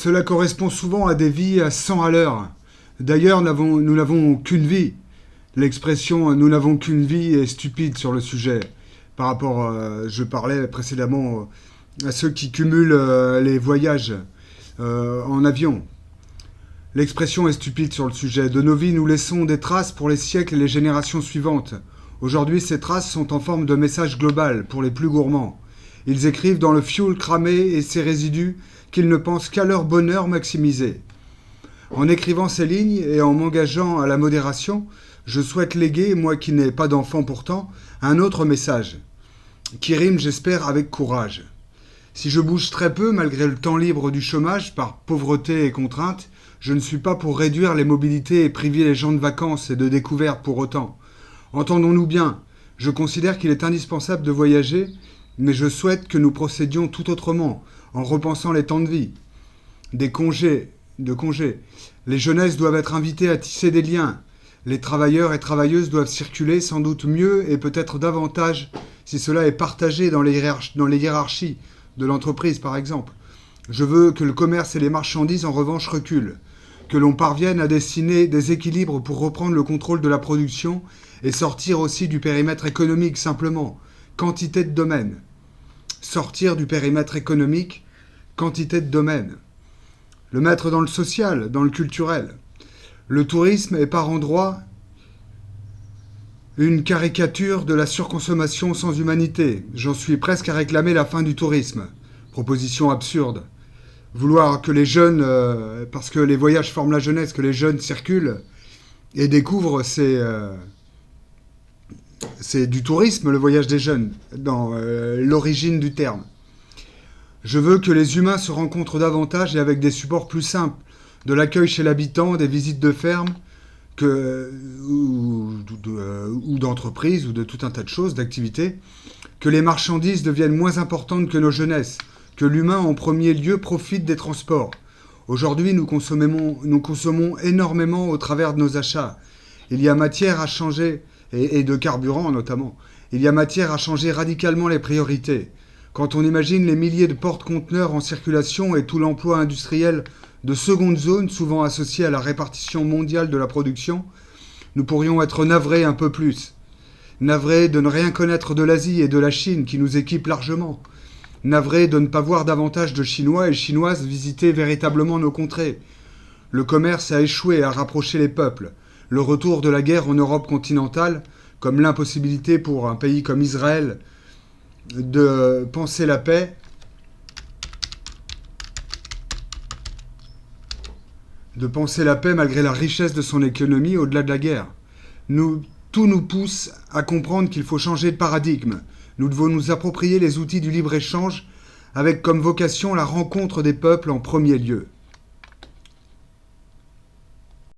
Cela correspond souvent à des vies à 100 à l'heure. D'ailleurs, nous n'avons qu'une vie. L'expression nous n'avons qu'une vie est stupide sur le sujet. Par rapport, je parlais précédemment à ceux qui cumulent les voyages en avion. L'expression est stupide sur le sujet. De nos vies, nous laissons des traces pour les siècles et les générations suivantes. Aujourd'hui, ces traces sont en forme de message global pour les plus gourmands. Ils écrivent dans le fioul cramé et ses résidus qu'ils ne pensent qu'à leur bonheur maximisé. En écrivant ces lignes et en m'engageant à la modération, je souhaite léguer, moi qui n'ai pas d'enfant pourtant, un autre message, qui rime, j'espère, avec courage. Si je bouge très peu, malgré le temps libre du chômage, par pauvreté et contrainte, je ne suis pas pour réduire les mobilités et priver les gens de vacances et de découvertes pour autant. Entendons-nous bien, je considère qu'il est indispensable de voyager, mais je souhaite que nous procédions tout autrement, en repensant les temps de vie. De congés. Les jeunesses doivent être invitées à tisser des liens. Les travailleurs et travailleuses doivent circuler sans doute mieux et peut-être davantage si cela est partagé dans les hiérarchies de l'entreprise, par exemple. Je veux que le commerce et les marchandises, en revanche, reculent. Que l'on parvienne à dessiner des équilibres pour reprendre le contrôle de la production et sortir aussi du périmètre économique, simplement. Quantité de domaines. Sortir du périmètre économique, quantité de domaines. Le mettre dans le social, dans le culturel. Le tourisme est par endroits une caricature de la surconsommation sans humanité. J'en suis presque à réclamer la fin du tourisme. Proposition absurde. Vouloir que les jeunes, parce que les voyages forment la jeunesse, que les jeunes circulent et découvrent, c'est du tourisme, le voyage des jeunes, dans l'origine du terme. Je veux que les humains se rencontrent davantage et avec des supports plus simples, de l'accueil chez l'habitant, des visites de ferme, ou d'entreprises, ou de tout un tas de choses, d'activités, que les marchandises deviennent moins importantes que nos jeunesses, que l'humain en premier lieu profite des transports. Aujourd'hui, nous consommons énormément au travers de nos achats. Il y a matière à changer, et de carburant notamment, il y a matière à changer radicalement les priorités. Quand on imagine les milliers de porte-conteneurs en circulation et tout l'emploi industriel de seconde zone, souvent associé à la répartition mondiale de la production, nous pourrions être navrés un peu plus. Navrés de ne rien connaître de l'Asie et de la Chine qui nous équipent largement. Navrés de ne pas voir davantage de Chinois et Chinoises visiter véritablement nos contrées. Le commerce a échoué à rapprocher les peuples. Le retour de la guerre en Europe continentale, comme l'impossibilité pour un pays comme Israël de penser la paix, malgré la richesse de son économie au-delà de la guerre. Tout nous pousse à comprendre qu'il faut changer de paradigme. Nous devons nous approprier les outils du libre-échange avec comme vocation la rencontre des peuples en premier lieu.